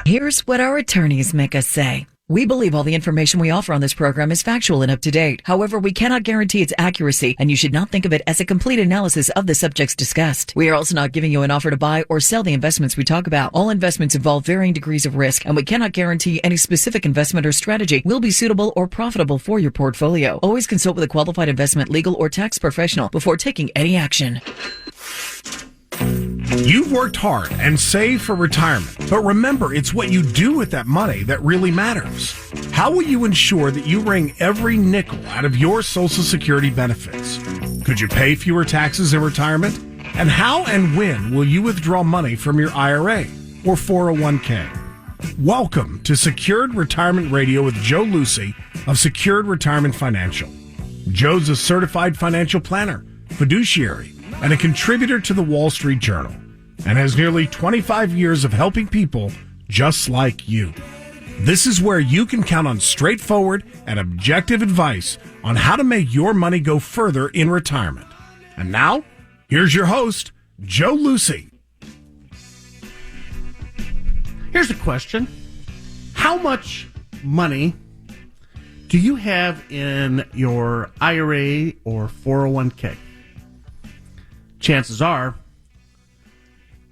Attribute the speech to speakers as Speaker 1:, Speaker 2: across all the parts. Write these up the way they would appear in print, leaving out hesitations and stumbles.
Speaker 1: Here's what our attorneys make us say. We believe all the information we offer on this program is factual and up to date. However, we cannot guarantee its accuracy, and you should not think of it as a complete analysis of the subjects discussed. We are also not giving you an offer to buy or sell the investments we talk about. All investments involve varying degrees of risk, and we cannot guarantee any specific investment or strategy will be suitable or profitable for your portfolio. Always consult with a qualified investment, legal, or tax professional before taking any action.
Speaker 2: You've worked hard and saved for retirement, but remember, it's what you do with that money that really matters. How will you ensure that you wring every nickel out of your Social Security benefits? Could you pay fewer taxes in retirement? And how and when will you withdraw money from your IRA or 401K? Welcome to Secured Retirement Radio with Joe Lucy of Secured Retirement Financial. Joe's a certified financial planner, fiduciary, and a contributor to the Wall Street Journal, and has nearly 25 years of helping people just like you. This is where you can count on straightforward and objective advice on how to make your money go further in retirement. And now, here's your host, Joe Lucy.
Speaker 3: Here's a question. How much money do you have in your IRA or 401K? Chances are,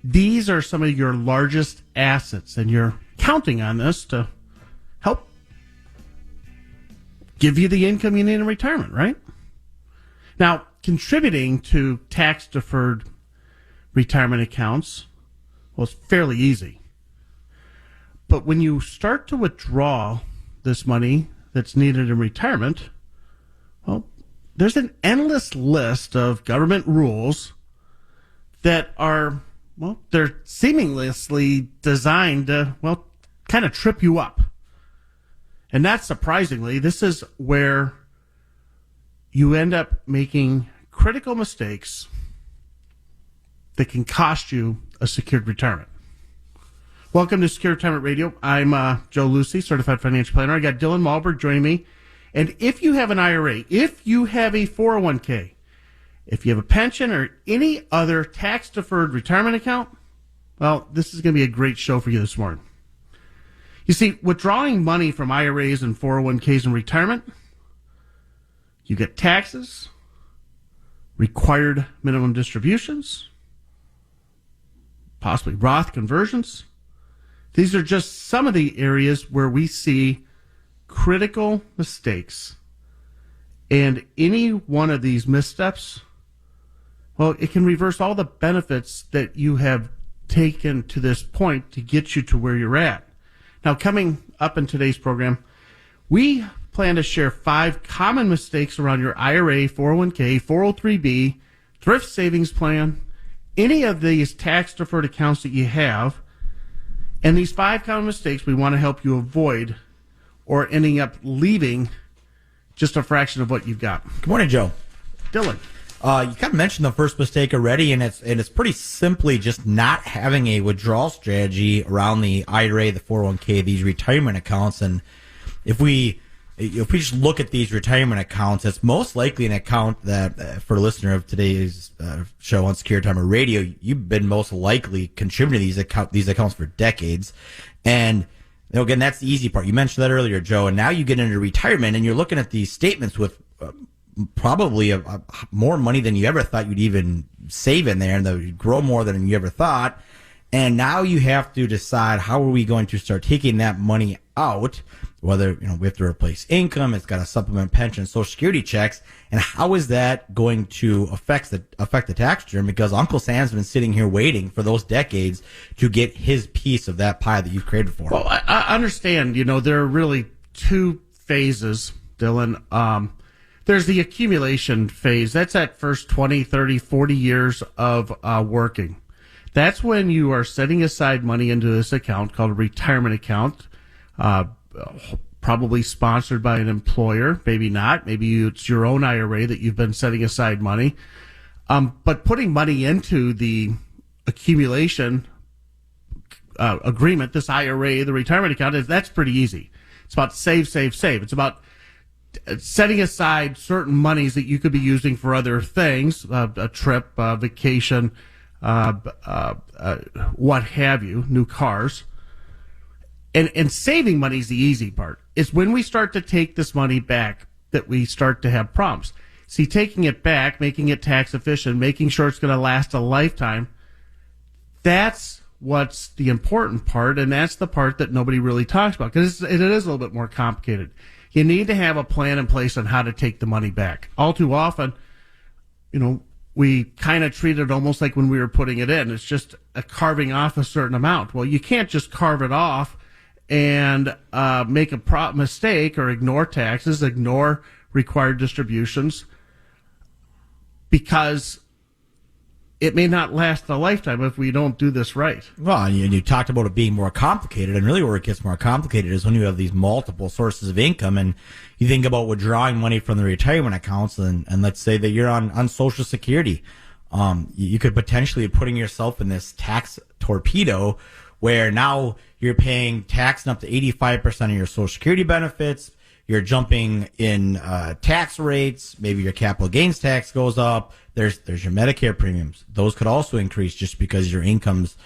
Speaker 3: these are some of your largest assets, and you're counting on this to help give you the income you need in retirement, right? Now, contributing to tax-deferred retirement accounts, well, it's fairly easy. But when you start to withdraw this money that's needed in retirement, well, there's an endless list of government rules that are, well, they're seamlessly designed to, well, kind of trip you up. And not surprisingly, this is where you end up making critical mistakes that can cost you a secured retirement. Welcome to Secure Retirement Radio. I'm Joe Lucy, Certified Financial Planner. I got Dylan Malberg joining me. And if you have an IRA, if you have a 401K, if you have a pension or any other tax-deferred retirement account, well, this is going to be a great show for you this morning. You see, withdrawing money from IRAs and 401Ks in retirement, you get taxes, required minimum distributions, possibly Roth conversions. These are just some of the areas where we see critical mistakes. And any one of these missteps, well, it can reverse all the benefits that you have taken to this point to get you to where you're at. Now, coming up in today's program, we plan to share 5 common mistakes around your IRA, 401K, 403B, thrift savings plan, any of these tax-deferred accounts that you have. And these 5 common mistakes we want to help you avoid or ending up leaving just a fraction of what you've got.
Speaker 4: Good morning, Joe.
Speaker 3: Dylan.
Speaker 4: You kind of mentioned the first mistake already, and it's pretty simply just not having a withdrawal strategy around the IRA, the 401K, these retirement accounts. And if we just look at these retirement accounts, it's most likely an account that, for a listener of today's show on Secure Retirement Radio, you've been most likely contributing to these accounts for decades. And again, that's the easy part. You mentioned that earlier, Joe, and now you get into retirement and you're looking at these statements with probably more money than you ever thought you'd even save in there, and that would grow more than you ever thought. And now you have to decide, how are we going to start taking that money out? Whether, we have to replace income, it's got to supplement pension, Social Security checks, and how is that going to affect the tax return? Because Uncle Sam's been sitting here waiting for those decades to get his piece of that pie that you've created for him.
Speaker 3: Well, I understand. There are really 2 phases, Dylan. There's the accumulation phase. That's that first 20, 30, 40 years of working. That's when you are setting aside money into this account called a retirement account, probably sponsored by an employer, maybe not. Maybe it's your own IRA that you've been setting aside money. But putting money into the accumulation agreement, this IRA, the retirement account, that's pretty easy. It's about save, save, save. It's about setting aside certain monies that you could be using for other things, a trip, vacation, what have you, new cars. And saving money is the easy part. It's when we start to take this money back that we start to have problems. See, taking it back, making it tax efficient, making sure it's going to last a lifetime, that's what's the important part, and that's the part that nobody really talks about, because it is a little bit more complicated. You need to have a plan in place on how to take the money back. All too often, we kind of treat it almost like when we were putting it in. It's just a carving off a certain amount. Well, you can't just carve it off and make a mistake or ignore taxes, ignore required distributions, because it may not last a lifetime if we don't do this right.
Speaker 4: Well, and you talked about it being more complicated, and really where it gets more complicated is when you have these multiple sources of income, and you think about withdrawing money from the retirement accounts, and let's say that you're on Social Security. You could potentially be putting yourself in this tax torpedo where now you're paying tax up to 85% of your Social Security benefits. You're jumping in tax rates. Maybe your capital gains tax goes up. There's your Medicare premiums. Those could also increase just because your incomes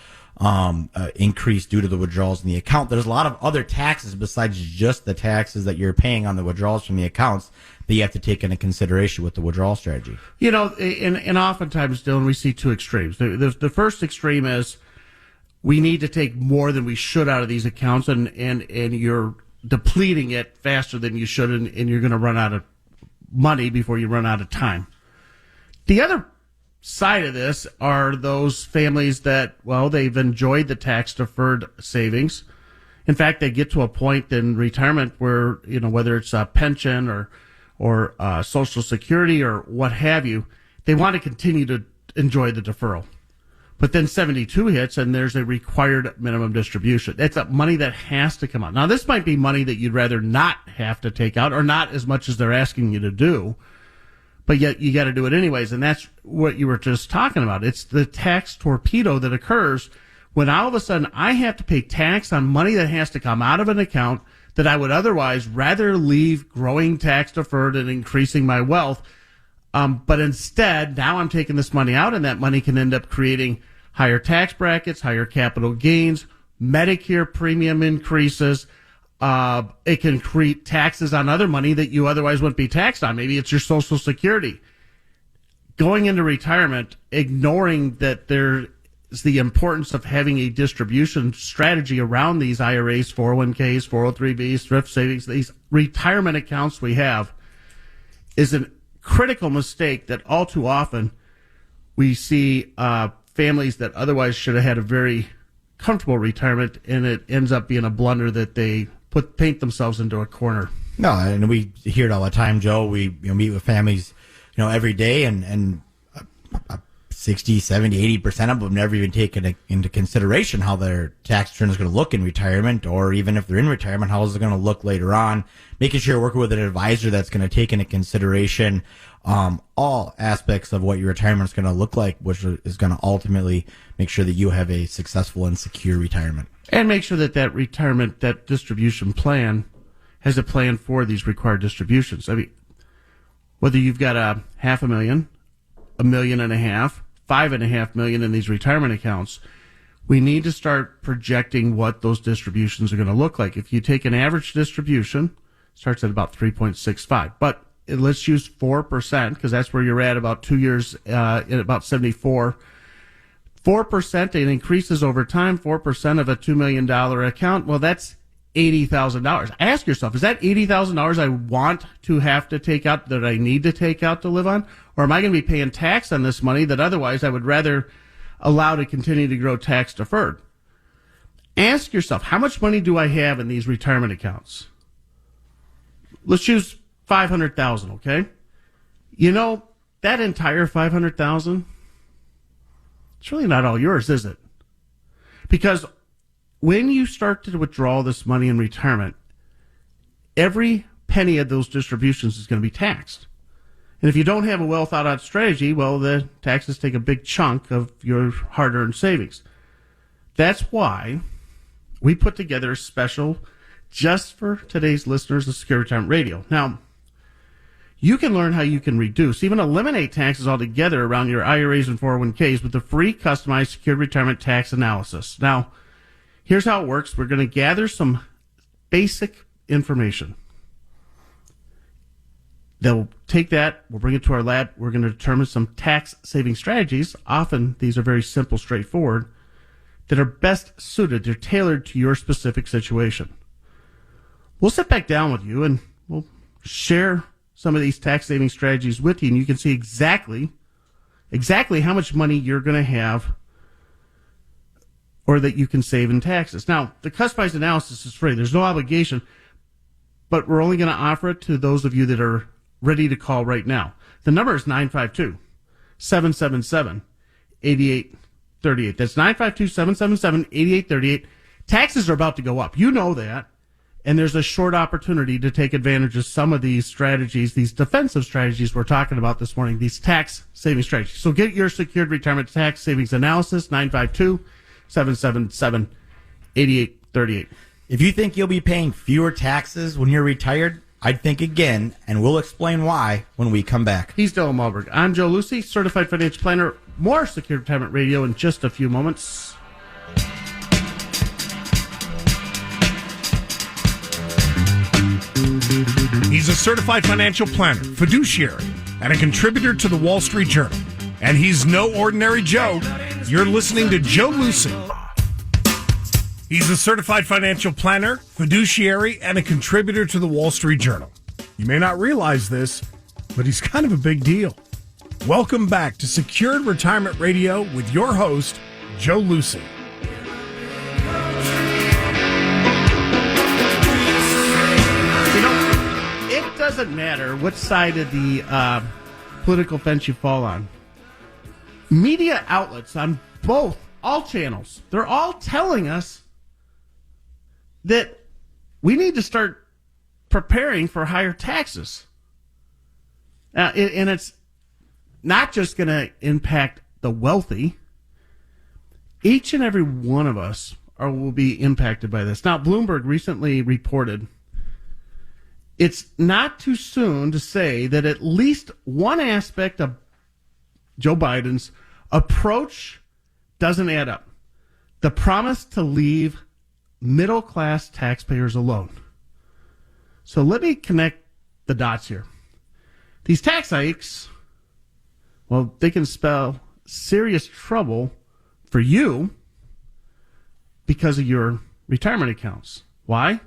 Speaker 4: increase due to the withdrawals in the account. There's a lot of other taxes besides just the taxes that you're paying on the withdrawals from the accounts that you have to take into consideration with the withdrawal strategy.
Speaker 3: And oftentimes, Dylan, we see two extremes. The first extreme is we need to take more than we should out of these accounts, and you're depleting it faster than you should, and you're going to run out of money before you run out of time. The other side of this are those families that, they've enjoyed the tax-deferred savings. In fact, they get to a point in retirement where, whether it's a pension or Social Security or what have you, they want to continue to enjoy the deferral. But then 72 hits, and there's a required minimum distribution. It's money that has to come out. Now, this might be money that you'd rather not have to take out, or not as much as they're asking you to do, but yet you got to do it anyways. And that's what you were just talking about. It's the tax torpedo that occurs when all of a sudden I have to pay tax on money that has to come out of an account that I would otherwise rather leave growing tax deferred and increasing my wealth. But instead, now I'm taking this money out, and that money can end up creating higher tax brackets, higher capital gains, Medicare premium increases. It can create taxes on other money that you otherwise wouldn't be taxed on. Maybe it's your Social Security. Going into retirement, ignoring that there is the importance of having a distribution strategy around these IRAs, 401Ks, 403Bs, thrift savings, these retirement accounts we have, is a critical mistake that all too often we see families that otherwise should have had a very comfortable retirement, and it ends up being a blunder that they paint themselves into a corner.
Speaker 4: No, and we hear it all the time, Joe. We meet with families, every day, and 60, 70, 80% of them never even take into consideration how their tax return is going to look in retirement, or even if they're in retirement, how is it going to look later on. Making sure you're working with an advisor that's going to take into consideration all aspects of what your retirement is going to look like, which is going to ultimately make sure that you have a successful and secure retirement. And
Speaker 3: make sure that retirement, that distribution plan, has a plan for these required distributions. I mean, whether you've got $500,000, $1.5 million, $5.5 million in these retirement accounts, we need to start projecting what those distributions are going to look like. If you take an average distribution, starts at about 3.65, but let's use 4%, because that's where you're at about 2 years, at about 74. 4%, it increases over time. 4% of a $2 million account, well, that's $80,000. Ask yourself, is that $80,000 I want to have to take out, that I need to take out to live on? Or am I going to be paying tax on this money that otherwise I would rather allow to continue to grow tax deferred? Ask yourself, how much money do I have in these retirement accounts? Let's use $500,000, okay? That entire $500,000, it's really not all yours, is it? Because when you start to withdraw this money in retirement, every penny of those distributions is going to be taxed. And if you don't have a well thought out strategy, well, the taxes take a big chunk of your hard earned savings. That's why we put together a special just for today's listeners of Secure Retirement Radio. Now, you can learn how you can reduce, even eliminate taxes altogether around your IRAs and 401Ks with the free customized Secure Retirement Tax Analysis. Now, Here's how it works. We're going to gather some basic information. They'll take that, we'll bring it to our lab, we're going to determine some tax-saving strategies. Often, these are very simple, straightforward, that are best suited, they're tailored to your specific situation. We'll sit back down with you and we'll share some of these tax-saving strategies with you, and you can see exactly how much money you're going to have or that you can save in taxes. Now, the customized analysis is free. There's no obligation, but we're only going to offer it to those of you that are ready to call right now. The number is 952-777-8838. That's 952-777-8838. Taxes are about to go up. You know that. And there's a short opportunity to take advantage of some of these strategies, these defensive strategies we're talking about this morning, these tax-saving strategies. So get your secured retirement tax savings analysis, 952-777-8838.
Speaker 4: If you think you'll be paying fewer taxes when you're retired, I'd think again, and we'll explain why when we come back.
Speaker 3: He's Dylan Malberg. I'm Joe Lucy, certified financial planner. More Secure Retirement Radio in just a few moments.
Speaker 2: He's a certified financial planner, fiduciary, and a contributor to the Wall Street Journal. And he's no ordinary Joe. You're listening to Joe Lucy. He's a certified financial planner, fiduciary, and a contributor to the Wall Street Journal. You may not realize this, but he's kind of a big deal. Welcome back to Secured Retirement Radio with your host, Joe Lucy.
Speaker 3: It doesn't matter what side of the political fence you fall on. Media outlets on all channels, they're all telling us that we need to start preparing for higher taxes. And it's not just going to impact the wealthy. Each and every one of us will be impacted by this. Now, Bloomberg recently reported it's not too soon to say that at least one aspect of Joe Biden's approach doesn't add up. The promise to leave middle-class taxpayers alone. So let me connect the dots here. These tax hikes, well, they can spell serious trouble for you because of your retirement accounts. Why?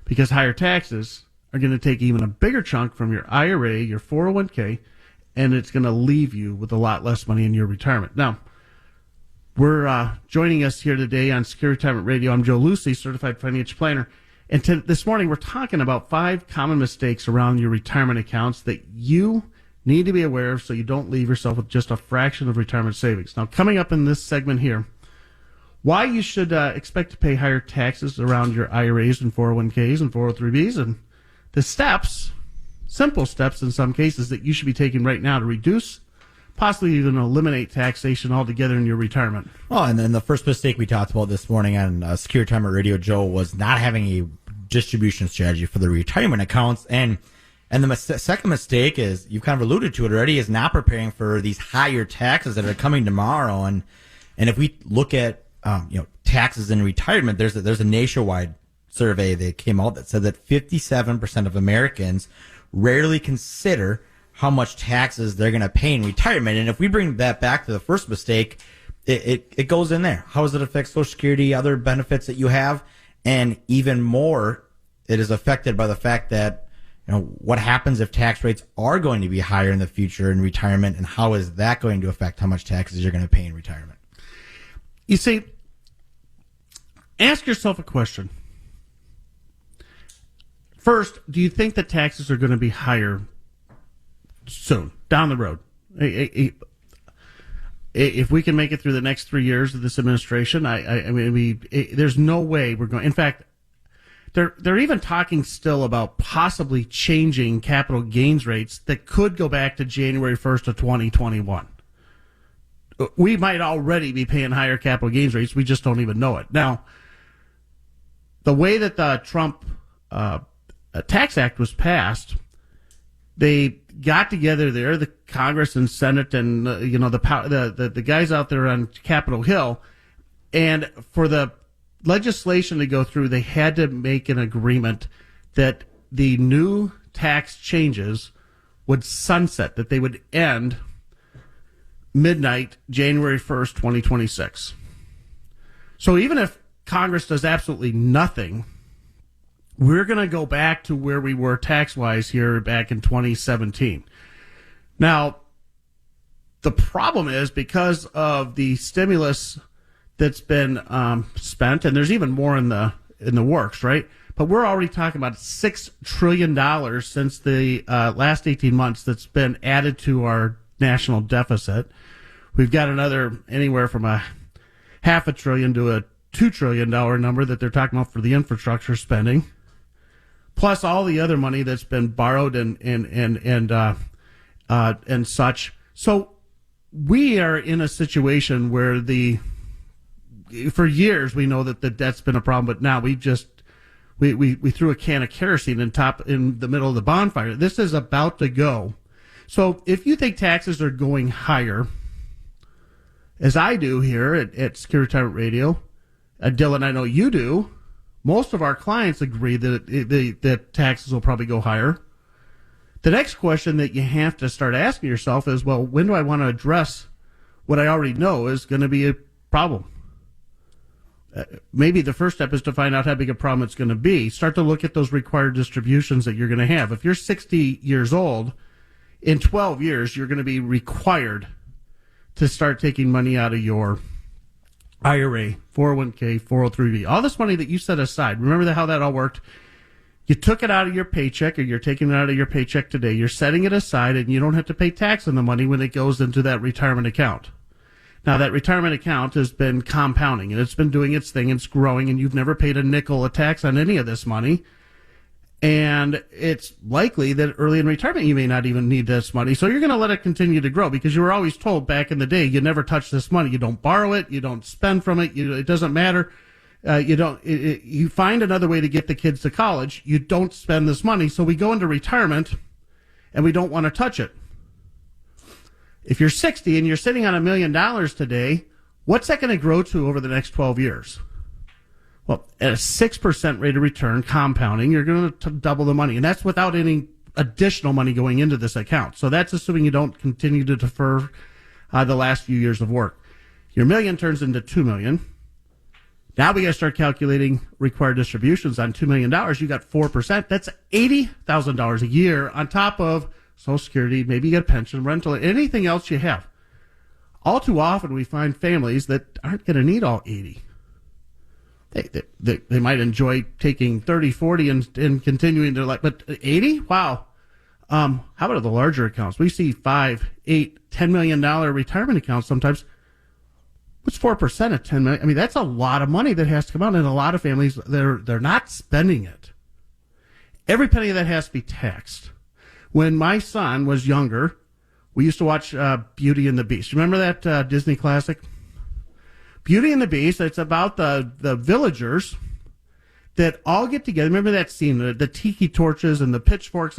Speaker 3: Because higher taxes are going to take even a bigger chunk from your IRA, your 401K, and it's going to leave you with a lot less money in your retirement. Now, we're joining us here today on Secure Retirement Radio. I'm Joe Lucy, certified financial planner. And this morning, we're talking about 5 common mistakes around your retirement accounts that you need to be aware of so you don't leave yourself with just a fraction of retirement savings. Now, coming up in this segment here, why you should expect to pay higher taxes around your IRAs and 401Ks and 403Bs, and the steps, simple steps in some cases, that you should be taking right now to reduce, possibly even eliminate taxation altogether in your retirement.
Speaker 4: Oh, and then the first mistake we talked about this morning on Secure Retirement Radio, Joe, was not having a distribution strategy for the retirement accounts. And the second mistake is, you've kind of alluded to it already, is not preparing for these higher taxes that are coming tomorrow. And if we look at taxes in retirement, there's a nationwide survey that came out that said that 57% of Americans rarely consider how much taxes they're going to pay in retirement. And if we bring that back to the first mistake, it goes in there. How does it affect Social Security, other benefits that you have? And even more, it is affected by the fact that, what happens if tax rates are going to be higher in the future in retirement, and how is that going to affect how much taxes you're going to pay in retirement?
Speaker 3: You see, ask yourself a question. First, do you think that taxes are going to be higher soon, down the road? If we can make it through the next 3 years of this administration, I mean, there's no way we're going. In fact, they're even talking still about possibly changing capital gains rates that could go back to January 1st of 2021. We might already be paying higher capital gains rates. We just don't even know it. Now, the way that the Trump Tax Act was passed, they got together there, the Congress and Senate and the guys out there on Capitol Hill, and for the legislation to go through, they had to make an agreement that the new tax changes would sunset, that they would end midnight, January 1st, 2026. So even if Congress does absolutely nothing, we're going to go back to where we were tax-wise here back in 2017. Now, the problem is because of the stimulus that's been spent, and there's even more in the works, right? But we're already talking about $6 trillion since the last 18 months that's been added to our national deficit. We've got another anywhere from a $500 billion to a $2 trillion number that they're talking about for the infrastructure spending, plus all the other money that's been borrowed and such. So we are in a situation where for years we know that the debt's been a problem, but now we threw a can of kerosene in the middle of the bonfire. This is about to go. So if you think taxes are going higher, as I do here at Secure Retirement Radio, Dylan, I know you do, most of our clients agree that taxes will probably go higher. The next question that you have to start asking yourself is, well, when do I want to address what I already know is going to be a problem? Maybe the first step is to find out how big a problem it's going to be. Start to look at those required distributions that you're going to have. If you're 60 years old, in 12 years, you're going to be required to start taking money out of your IRA, 401K, 403B, all this money that you set aside. Remember how that all worked? You took it out of your paycheck, or you're taking it out of your paycheck today. You're setting it aside, and you don't have to pay tax on the money when it goes into that retirement account. Now, that retirement account has been compounding, and it's been doing its thing. It's growing, and you've never paid a nickel of tax on any of this money. And it's likely that early in retirement, you may not even need this money. So you're going to let it continue to grow because you were always told back in the day, you never touch this money. You don't borrow it. You don't spend from it. It doesn't matter. You find another way to get the kids to college. You don't spend this money. So we go into retirement and we don't want to touch it. If you're 60 and you're sitting on $1 million today, what's that going to grow to over the next 12 years? Well, at a 6% rate of return, compounding, you're going to double the money. And that's without any additional money going into this account. So that's assuming you don't continue to defer the last few years of work. Your $1 million turns into $2 million. Now we got to start calculating required distributions on $2 million. You got 4%. That's $80,000 a year on top of Social Security. Maybe you get a pension, rental, anything else you have. All too often we find families that aren't going to need all 80. They might enjoy taking 30, 40 and continuing their life, but 80? Wow. How about the larger accounts? We see $5, $8, $10 million retirement accounts sometimes. What's 4% of $10 million? I mean, that's a lot of money that has to come out, and a lot of families, they're not spending it. Every penny of that has to be taxed. When my son was younger, we used to watch Beauty and the Beast. Remember that Disney classic? Beauty and the Beast, it's about the villagers that all get together. Remember that scene, the tiki torches and the pitchforks,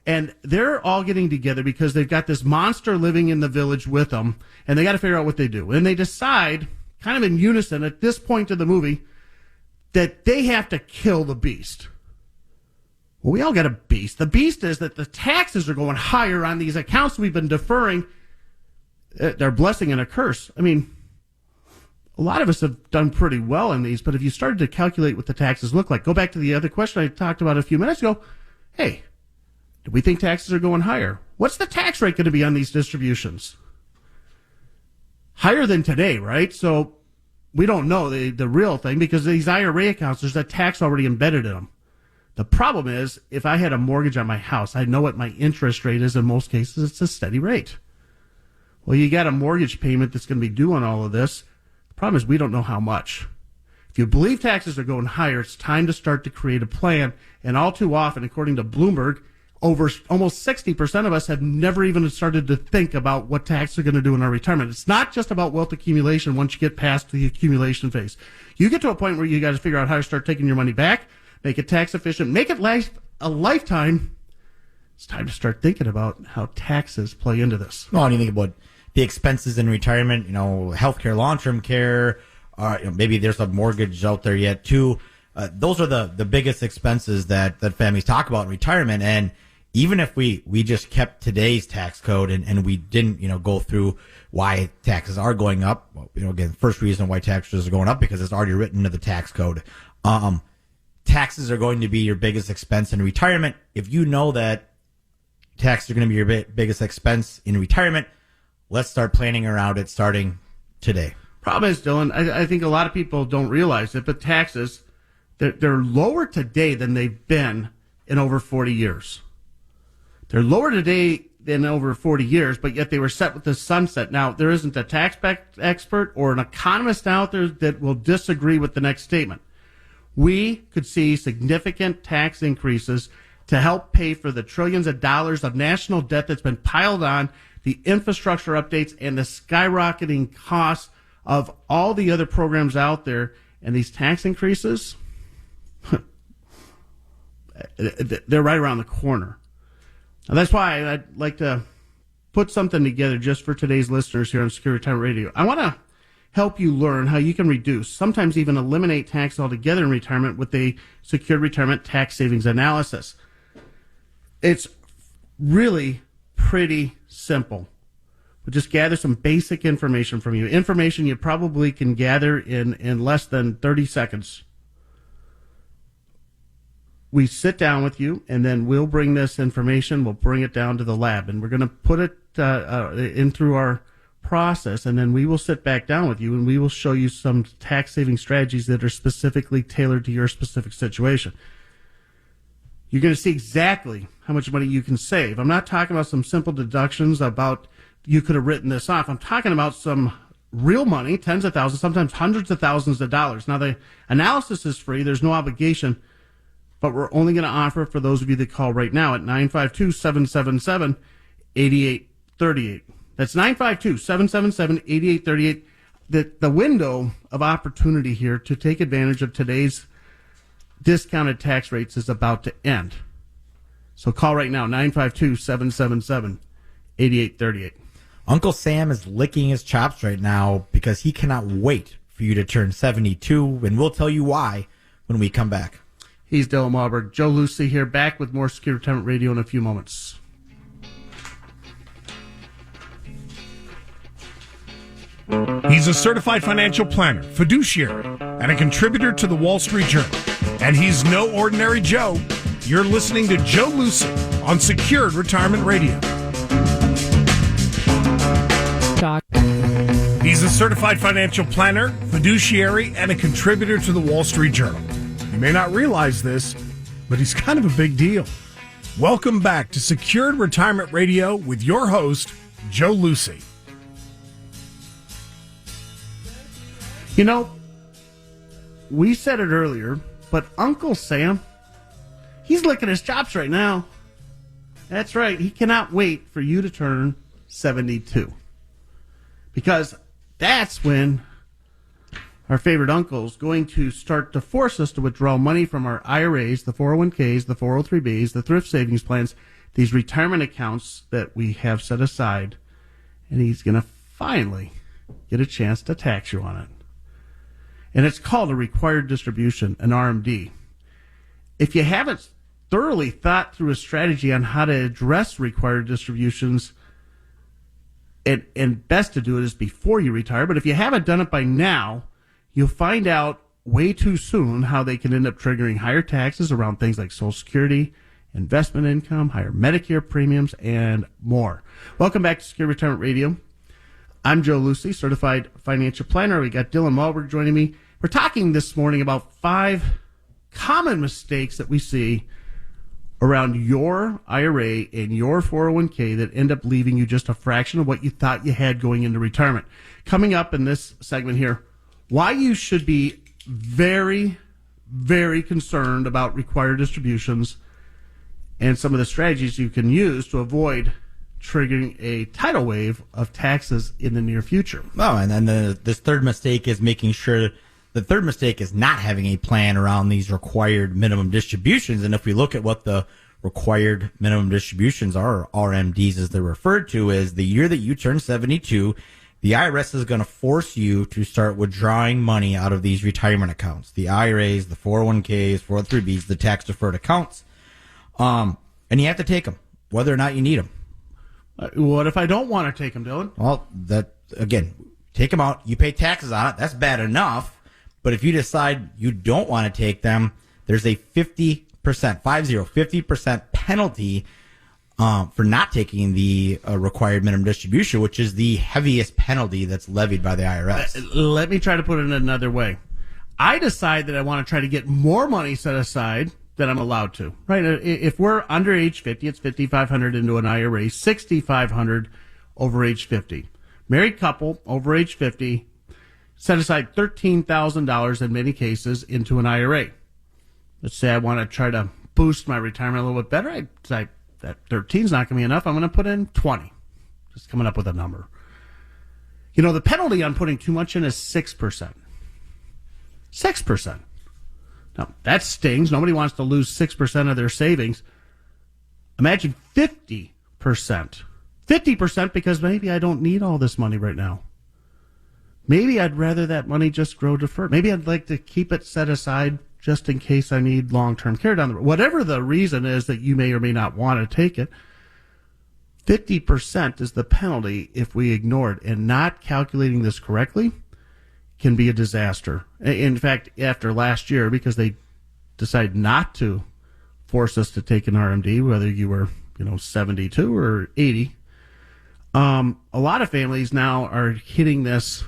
Speaker 3: and they're all getting together because they've got this monster living in the village with them, and they got to figure out what they do. And they decide, kind of in unison at this point of the movie, that they have to kill the beast. Well, we all got a beast. The beast is that the taxes are going higher on these accounts we've been deferring. They're a blessing and a curse. I mean, a lot of us have done pretty well in these, but if you started to calculate what the taxes look like, go back to the other question I talked about a few minutes ago. Hey, do we think taxes are going higher? What's the tax rate going to be on these distributions? Higher than today, right? So we don't know the real thing because these IRA accounts, there's a tax already embedded in them. The problem is, if I had a mortgage on my house, I know what my interest rate is. In most cases, it's a steady rate. Well, you got a mortgage payment that's going to be due on all of this. The problem is we don't know how much. If you believe taxes are going higher, it's time to start to create a plan. And all too often, according to Bloomberg, over almost 60% of us have never even started to think about what taxes are going to do in our retirement. It's not just about wealth accumulation once you get past the accumulation phase. You get to a point where you got to figure out how to start taking your money back, make it tax efficient, make it last a lifetime. It's time to start thinking about how taxes play into this.
Speaker 4: Well, and you think about the expenses in retirement, healthcare, long-term care, maybe there's a mortgage out there yet too. Those are the biggest expenses that families talk about in retirement. And even if we just kept today's tax code and we didn't, go through why taxes are going up, again, first reason why taxes are going up because it's already written into the tax code. Taxes are going to be your biggest expense in retirement. If you know that taxes are going to be your biggest expense in retirement, let's start planning around it starting today.
Speaker 3: Problem is, Dylan, I think a lot of people don't realize it, but taxes, they're lower today than they've been in over 40 years. They're lower today than over 40 years, but yet they were set with the sunset. Now, there isn't a tax expert or an economist out there that will disagree with the next statement. We could see significant tax increases to help pay for the trillions of dollars of national debt that's been piled on, the infrastructure updates, and the skyrocketing costs of all the other programs out there. And these tax increases, they're right around the corner. And that's why I'd like to put something together just for today's listeners here on Secure Retirement Radio. I want to help you learn how you can reduce, sometimes even eliminate tax altogether in retirement with a secured retirement tax savings analysis. It's really pretty simple. We'll just gather some basic information from you. Information you probably can gather in less than 30 seconds. We sit down with you, and then we'll bring this information, we'll bring it down to the lab, and we're going to put it in through our process, and then we will sit back down with you, and we will show you some tax-saving strategies that are specifically tailored to your specific situation. You're going to see exactly how much money you can save. I'm not talking about some simple deductions about you could have written this off. I'm talking about some real money, tens of thousands, sometimes hundreds of thousands of dollars. Now, the analysis is free. There's no obligation. But we're only going to offer it for those of you that call right now at 952-777-8838. That's 952-777-8838. The window of opportunity here to take advantage of today's discounted tax rates is about to end. So call right now, 952-777-8838.
Speaker 4: Uncle Sam is licking his chops right now because he cannot wait for you to turn 72, and we'll tell you why when we come back.
Speaker 3: He's Dylan Wahlberg. Joe Lucy here, back with more Secure Retirement Radio in a few moments.
Speaker 2: He's a certified financial planner, fiduciary, and a contributor to the Wall Street Journal. And he's no ordinary Joe. You're listening to Joe Lucy on Secured Retirement Radio. He's a certified financial planner, fiduciary, and a contributor to the Wall Street Journal. You may not realize this, but he's kind of a big deal. Welcome back to Secured Retirement Radio with your host, Joe Lucy.
Speaker 3: You know, we said it earlier, but Uncle Sam, he's licking his chops right now. That's right. He cannot wait for you to turn 72. Because that's when our favorite uncle's going to start to force us to withdraw money from our IRAs, the 401Ks, the 403Bs, the thrift savings plans, these retirement accounts that we have set aside. And he's going to finally get a chance to tax you on it. And it's called a required distribution, an RMD. If you haven't thoroughly thought through a strategy on how to address required distributions, and best to do it is before you retire, but if you haven't done it by now, you'll find out way too soon how they can end up triggering higher taxes around things like Social Security, investment income, higher Medicare premiums, and more. Welcome back to Secure Retirement Radio. I'm Joe Lucy, certified financial planner. We got Dylan Wahlberg joining me. We're talking this morning about 5 common mistakes that we see around your IRA and your 401K that end up leaving you just a fraction of what you thought you had going into retirement. Coming up in this segment here, why you should be very, very concerned about required distributions and some of the strategies you can use to avoid triggering a tidal wave of taxes in the near future.
Speaker 4: Oh, and then this third mistake is making sure the third mistake is not having a plan around these required minimum distributions. And if we look at what the required minimum distributions are, RMDs as they're referred to, is the year that you turn 72, the IRS is going to force you to start withdrawing money out of these retirement accounts, the IRAs, the 401Ks, 403Bs, the tax-deferred accounts. And you have to take them, whether or not you need them.
Speaker 3: What if I don't want to take them, Dylan?
Speaker 4: Well, again, take them out. You pay taxes on it. That's bad enough. But if you decide you don't want to take them, there's a 50% penalty for not taking the required minimum distribution, which is the heaviest penalty that's levied by the IRS.
Speaker 3: Let me try to put it another way. I decide that I want to try to get more money set aside than I'm allowed to, right? If we're under age 50, it's $5,500 into an IRA, $6,500 over age 50. Married couple over age 50, set aside $13,000 in many cases into an IRA. Let's say I want to try to boost my retirement a little bit better. I decide that 13 is not going to be enough. I'm going to put in 20. Just coming up with a number. You know, the penalty on putting too much in is 6%. 6%. Now, that stings. Nobody wants to lose 6% of their savings. Imagine 50%. 50% because maybe I don't need all this money right now. Maybe I'd rather that money just grow deferred. Maybe I'd like to keep it set aside just in case I need long-term care down the road. Whatever the reason is that you may or may not want to take it, 50% is the penalty if we ignore it. And not calculating this correctly can be a disaster. In fact, after last year, because they decided not to force us to take an RMD, whether you were 72 or 80, a lot of families now are hitting this.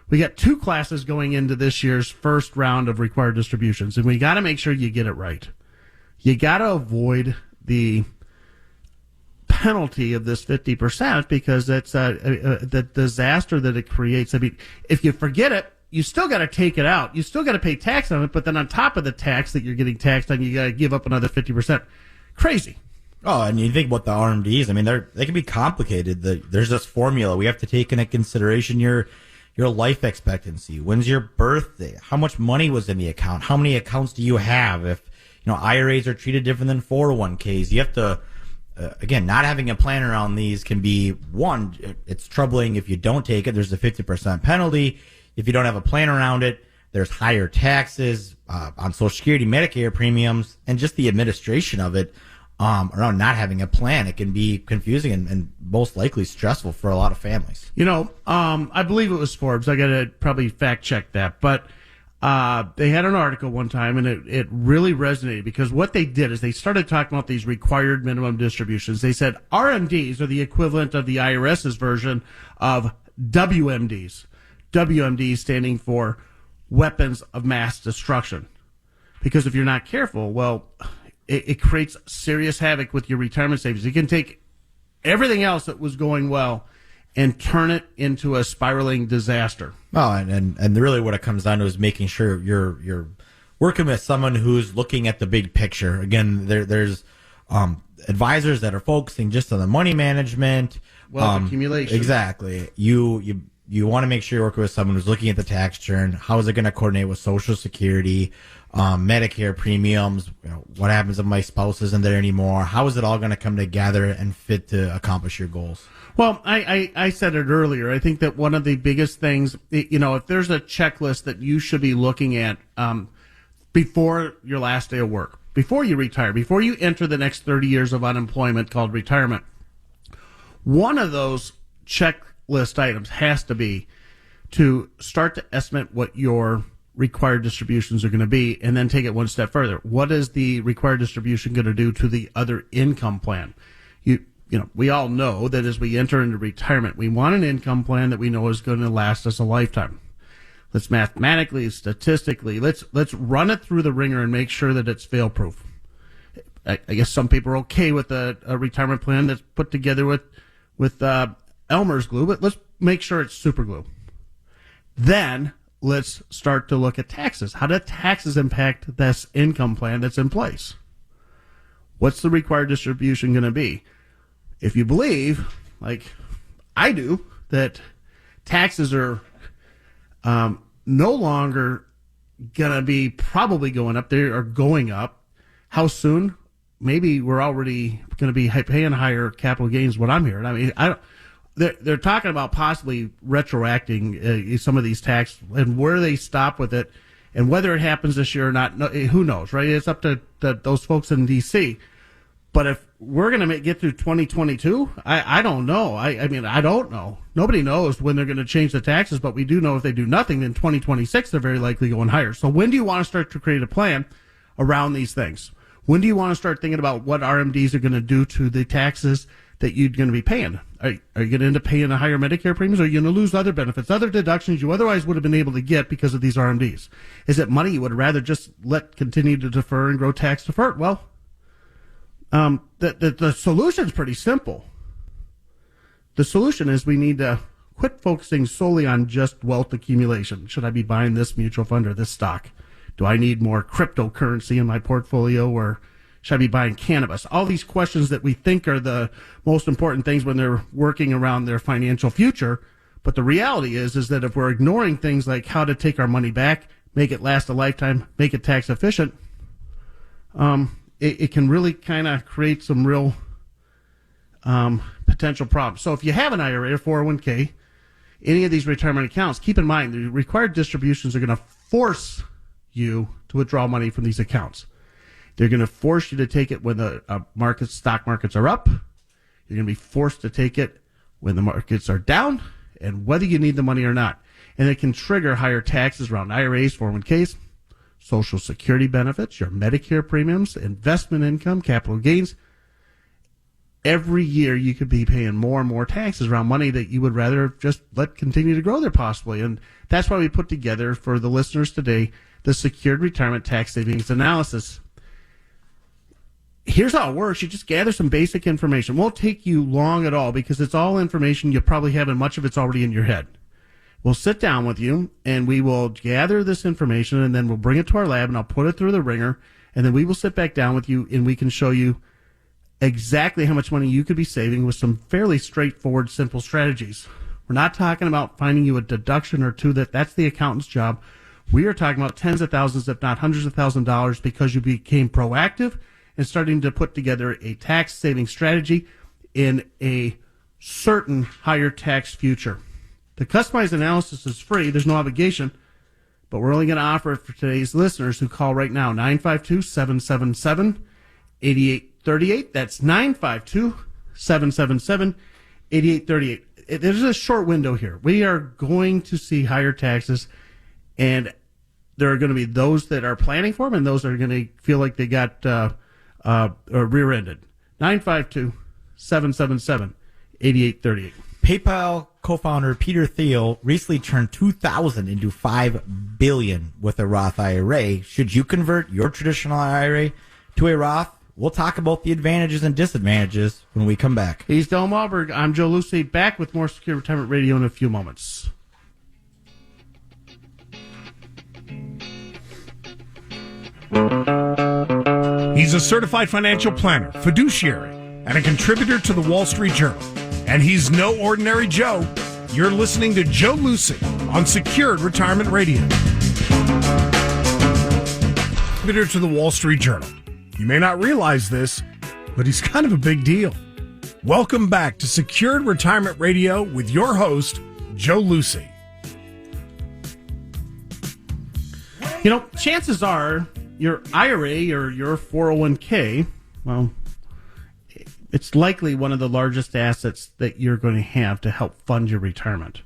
Speaker 3: We got 2 classes going into this year's first round of required distributions, and we got to make sure you get it right. You got to avoid the penalty of this 50% because that's the disaster that it creates. I mean, if you forget it, you still got to take it out. You still got to pay tax on it, but then on top of the tax that you're getting taxed on, you got to give up another 50%. Crazy.
Speaker 4: Oh, and you think about the RMDs. I mean, they can be complicated. There's this formula. We have to take into consideration your life expectancy. When's your birthday? How much money was in the account? How many accounts do you have? If, IRAs are treated different than 401Ks, you have to, again, not having a plan around these can be, one, it's troubling if you don't take it. There's a 50% penalty. If you don't have a plan around it, there's higher taxes on Social Security, Medicare premiums, and just the administration of it around not having a plan. It can be confusing and most likely stressful for a lot of families.
Speaker 3: I believe it was Forbes. I got to probably fact check that. But they had an article one time, and it really resonated because what they did is they started talking about these required minimum distributions. They said RMDs are the equivalent of the IRS's version of WMDs. WMDs standing for weapons of mass destruction. Because if you're not careful, well, it creates serious havoc with your retirement savings. You can take everything else that was going well and turn it into a spiraling disaster.
Speaker 4: Oh, and really what it comes down to is making sure you're working with someone who's looking at the big picture. Again, there's advisors that are focusing just on the money management,
Speaker 3: wealth accumulation.
Speaker 4: Exactly. You want to make sure you're working with someone who's looking at the tax return. How is it going to coordinate with Social Security, Medicare premiums? What happens if my spouse isn't there anymore? How is it all going to come together and fit to accomplish your goals?
Speaker 3: Well, I said it earlier. I think that one of the biggest things, if there's a checklist that you should be looking at before your last day of work, before you retire, before you enter the next 30 years of unemployment called retirement, one of those checklist items has to be to start to estimate what your required distributions are going to be, and then take it one step further. What is the required distribution going to do to the other income plan? We all know that as we enter into retirement, we want an income plan that we know is going to last us a lifetime. Let's mathematically, statistically, let's run it through the ringer and make sure that it's fail-proof. I guess some people are okay with a retirement plan that's put together with Elmer's glue, but let's make sure it's super glue. Then let's start to look at taxes. How do taxes impact this income plan that's in place? What's the required distribution going to be? If you believe, like I do, that taxes are no longer going to be probably going up, they are going up. How soon? Maybe we're already going to be paying higher capital gains, what I'm hearing. I mean, they're talking about possibly retroacting some of these tax and where they stop with it, and whether it happens this year or not. No, who knows, right? It's up to those folks in D.C. But if we're going to get through 2022, I don't know. I mean, I don't know. Nobody knows when they're going to change the taxes, but we do know if they do nothing, then 2026 they're very likely going higher. So when do you want to start to create a plan around these things? When do you want to start thinking about what RMDs are going to do to the taxes that you're going to be paying? Are you going to end up paying a higher Medicare premiums, or are you going to lose other benefits, other deductions you otherwise would have been able to get because of these RMDs? Is it money you would rather just continue to defer and grow tax deferred? Well, the solution is pretty simple. The solution is we need to quit focusing solely on just wealth accumulation. Should I be buying this mutual fund or this stock? Do I need more cryptocurrency in my portfolio, or should I be buying cannabis? All these questions that we think are the most important things when they're working around their financial future. But the reality is that if we're ignoring things like how to take our money back, make it last a lifetime, make it tax efficient, it can really kind of create some real potential problems. So if you have an IRA or 401K, any of these retirement accounts, keep in mind the required distributions are going to force you to withdraw money from these accounts. They're going to force you to take it when the stock markets are up. You're going to be forced to take it when the markets are down, and whether you need the money or not. And it can trigger higher taxes around IRAs, 401Ks, Social Security benefits, your Medicare premiums, investment income, capital gains. Every year you could be paying more and more taxes around money that you would rather just let continue to grow there possibly. And that's why we put together for the listeners today the Secured Retirement Tax Savings Analysis. Here's how it works. You just gather some basic information. It won't take you long at all because it's all information you probably have, and much of it's already in your head. We'll sit down with you and we will gather this information, and then we'll bring it to our lab and I'll put it through the ringer, and then we will sit back down with you and we can show you exactly how much money you could be saving with some fairly straightforward, simple strategies. We're not talking about finding you a deduction or two. That's the accountant's job. We are talking about tens of thousands, if not hundreds of thousands of dollars, because you became proactive and starting to put together a tax saving strategy in a certain higher tax future. The customized analysis is free. There's no obligation, but we're only going to offer it for today's listeners who call right now, 952-777-8838. That's 952-777-8838. There's a short window here. We are going to see higher taxes, and there are going to be those that are planning for them and those that are going to feel like they got rear-ended. 952-777-8838.
Speaker 4: PayPal co-founder Peter Thiel recently turned $2,000 into $5 billion with a Roth IRA. Should you convert your traditional IRA to a Roth? We'll talk about the advantages and disadvantages when we come back.
Speaker 3: He's Dylan Wahlberg. I'm Joe Lucy, back with more Secure Retirement Radio in a few moments.
Speaker 2: He's a certified financial planner, fiduciary, and a contributor to the Wall Street Journal. And he's no ordinary Joe. You're listening to Joe Lucy on Secured Retirement Radio. Contributor to the Wall Street Journal. You may not realize this, but he's kind of a big deal. Welcome back to Secured Retirement Radio with your host, Joe Lucy.
Speaker 3: You know, chances are your IRA or your 401K, well, it's likely one of the largest assets that you're going to have to help fund your retirement.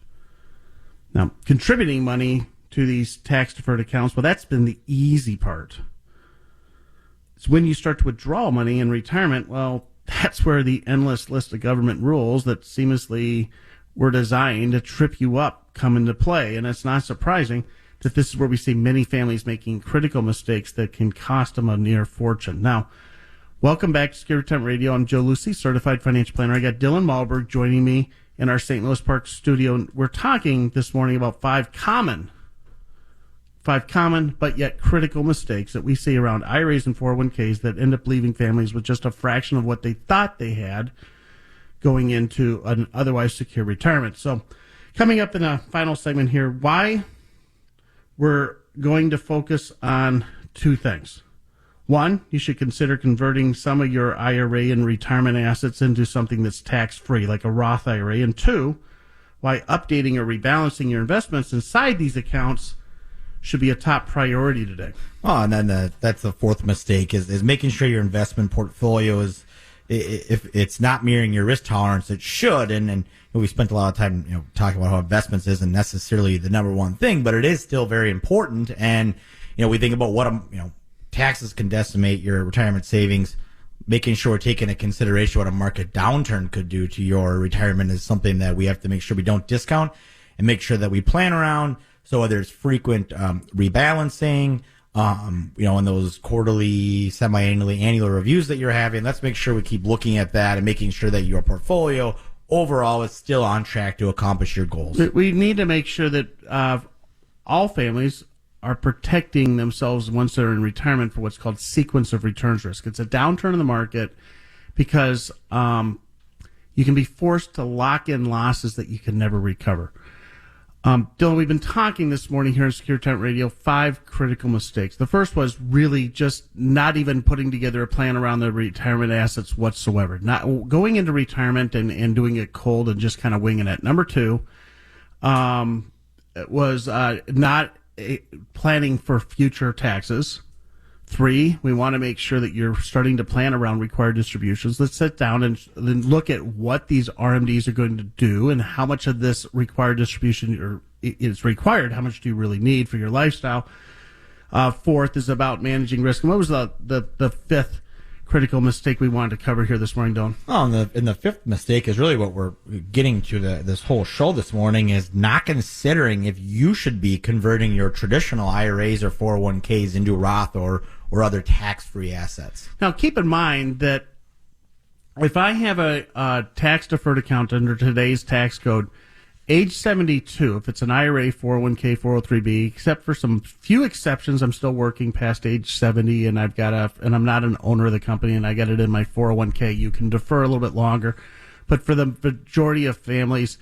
Speaker 3: Now, contributing money to these tax-deferred accounts, well, that's been the easy part. It's when you start to withdraw money in retirement, well, that's where the endless list of government rules that seamlessly were designed to trip you up come into play. And it's not surprising that this is where we see many families making critical mistakes that can cost them a near fortune. Now, welcome back to Secure Retirement Radio. I'm Joe Lucy, certified financial planner. I got Dylan Wahlberg joining me in our St. Louis Park studio. We're talking this morning about five common but yet critical mistakes that we see around IRAs and 401ks that end up leaving families with just a fraction of what they thought they had going into an otherwise secure retirement. So coming up in a final segment here, why we're going to focus on two things: One, you should consider converting some of your IRA and retirement assets into something that's tax-free, like a Roth IRA. And two, why updating or rebalancing your investments inside these accounts should be a top priority today.
Speaker 4: Oh, and then that's the fourth mistake is making sure your investment portfolio is, if it's not mirroring your risk tolerance, it should. And we spent a lot of time, talking about how investments isn't necessarily the number one thing, but it is still very important. And, we think about what, taxes can decimate your retirement savings. Making sure we're taking into consideration what a market downturn could do to your retirement is something that we have to make sure we don't discount and make sure that we plan around. So whether it's frequent rebalancing, in those quarterly, semi-annually, annual reviews that you're having, let's make sure we keep looking at that and making sure that your portfolio overall is still on track to accomplish your goals.
Speaker 3: We need to make sure that all families are protecting themselves once they're in retirement for what's called sequence of returns risk. It's a downturn in the market because you can be forced to lock in losses that you can never recover. Dylan, we've been talking this morning here on Secure Tent Radio, 5 critical mistakes. The first was really just not even putting together a plan around the retirement assets whatsoever. Not going into retirement and doing it cold and just kind of winging it. Number 2 was not planning for future taxes. 3, we want to make sure that you're starting to plan around required distributions. Let's sit down and then look at what these RMDs are going to do and how much of this required distribution is required. How much do you really need for your lifestyle? 4th is about managing risk. And what was the 5th critical mistake we wanted to cover here this morning, Don?
Speaker 4: Oh, and the 5th mistake is really what we're getting to this whole show this morning is not considering if you should be converting your traditional IRAs or 401Ks into Roth or other tax-free assets.
Speaker 3: Now, keep in mind that if I have a tax-deferred account under today's tax code, age 72, if it's an IRA, 401K, 403B, except for some few exceptions, I'm still working past age 70, and I'm not an owner of the company, and I got it in my 401K. You can defer a little bit longer, but for the majority of families,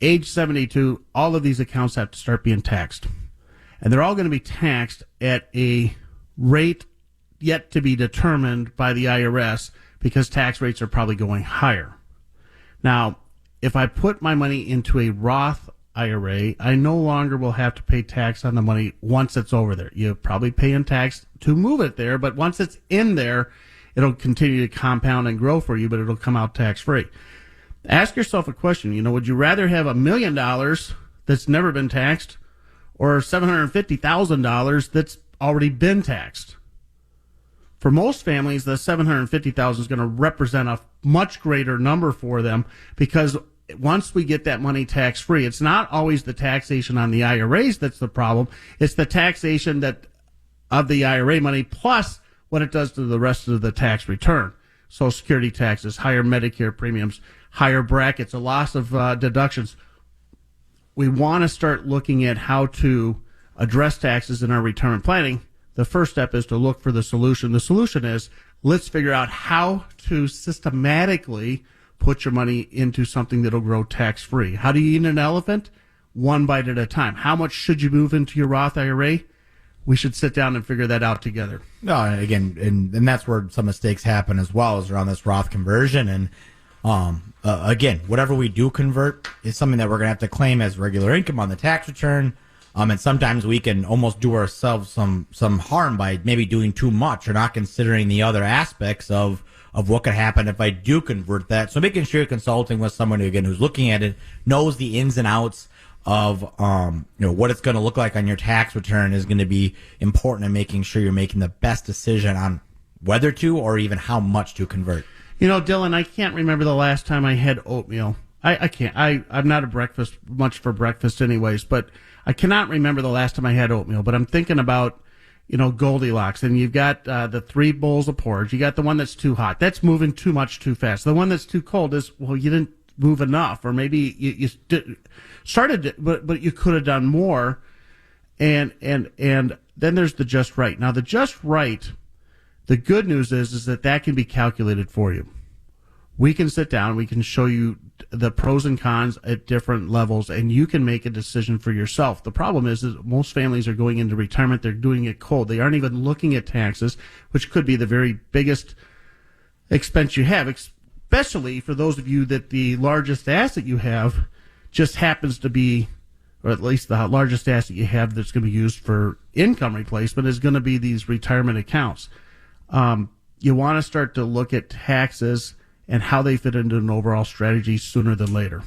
Speaker 3: age 72, all of these accounts have to start being taxed, and they're all going to be taxed at a rate yet to be determined by the IRS because tax rates are probably going higher. Now, if I put my money into a Roth IRA, I no longer will have to pay tax on the money once it's over there. You're probably paying tax to move it there, but once it's in there, it'll continue to compound and grow for you, but it'll come out tax-free. Ask yourself a question. Would you rather have $1 million that's never been taxed or $750,000 that's already been taxed? For most families, the $750,000 is going to represent a much greater number for them because once we get that money tax-free, it's not always the taxation on the IRAs that's the problem. It's the taxation of the IRA money plus what it does to the rest of the tax return. Social Security taxes, higher Medicare premiums, higher brackets, a loss of deductions. We want to start looking at how to address taxes in our retirement planning. The first step is to look for the solution. The solution is let's figure out how to systematically put your money into something that'll grow tax-free. How do you eat an elephant? One bite at a time. How much should you move into your Roth IRA? We should sit down and figure that out together.
Speaker 4: No, and again, and that's where some mistakes happen as well, is around this Roth conversion. And again, whatever we do convert is something that we're going to have to claim as regular income on the tax return. And sometimes we can almost do ourselves some harm by maybe doing too much or not considering the other aspects of what could happen if I do convert that. So making sure you're consulting with someone, again, who's looking at it, knows the ins and outs of what it's going to look like on your tax return is going to be important in making sure you're making the best decision on whether to or even how much to convert.
Speaker 3: Dylan, I can't remember the last time I had oatmeal. I can't. I'm not much for breakfast anyways, but I cannot remember the last time I had oatmeal. But I'm thinking about, Goldilocks, and you've got the 3 bowls of porridge. You got the one that's too hot. That's moving too much too fast. The one that's too cold is, well, you didn't move enough, or maybe you started, but you could have done more. And then there's the just right. Now, the just right, the good news is that can be calculated for you. we can sit down, we can show you the pros and cons at different levels, and you can make a decision for yourself. The problem is most families are going into retirement, they're doing it cold. They aren't even looking at taxes, which could be the very biggest expense you have, especially for those of you that the largest asset you have just happens to be, or at least the largest asset you have that's going to be used for income replacement is going to be these retirement accounts. You want to start to look at taxes and how they fit into an overall strategy sooner than later.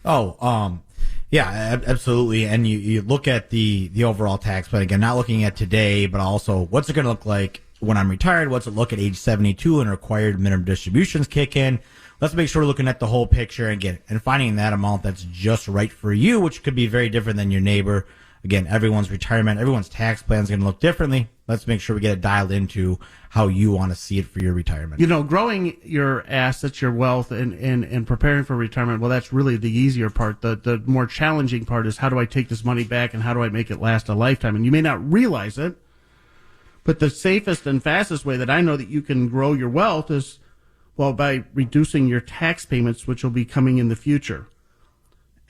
Speaker 4: Yeah, absolutely. And you look at the overall tax plan, again, not looking at today, but also what's it going to look like when I'm retired? What's it look at age 72 and required minimum distributions kick in? Let's make sure we're looking at the whole picture and finding that amount that's just right for you, which could be very different than your neighbor. Again, everyone's retirement, everyone's tax plan is going to look differently. Let's make sure we get it dialed into how you want to see it for your retirement.
Speaker 3: Growing your assets, your wealth, and preparing for retirement, well, that's really the easier part. The more challenging part is how do I take this money back and how do I make it last a lifetime? And you may not realize it, but the safest and fastest way that I know that you can grow your wealth is, well, by reducing your tax payments, which will be coming in the future.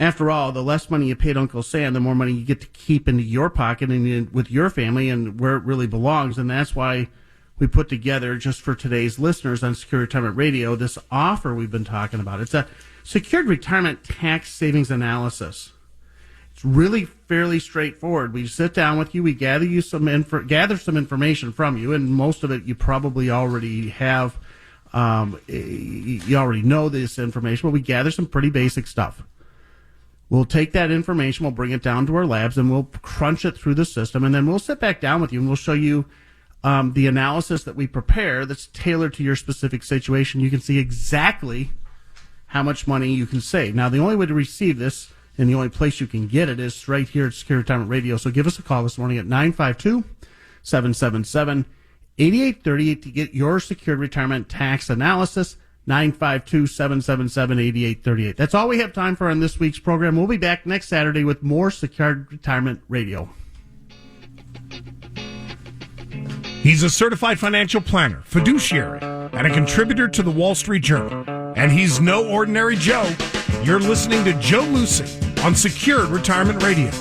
Speaker 3: After all, the less money you pay to Uncle Sam, the more money you get to keep into your pocket and with your family and where it really belongs. And that's why we put together, just for today's listeners on Secure Retirement Radio, this offer we've been talking about. It's a secured retirement tax savings analysis. It's really fairly straightforward. We sit down with you, we gather some information from you, and most of it you probably already have. You already know this information, but we gather some pretty basic stuff. We'll take that information, we'll bring it down to our labs, and we'll crunch it through the system, and then we'll sit back down with you and we'll show you the analysis that we prepare that's tailored to your specific situation. You can see exactly how much money you can save. Now, the only way to receive this and the only place you can get it is right here at Secure Retirement Radio. So give us a call this morning at 952-777-8838 to get your secured retirement tax analysis. 952-777-8838. That's all we have time for on this week's program. We'll be back next Saturday with more Secured Retirement Radio.
Speaker 2: He's a certified financial planner, fiduciary, and a contributor to the Wall Street Journal. And he's no ordinary Joe. You're listening to Joe Lucy on Secured Retirement Radio.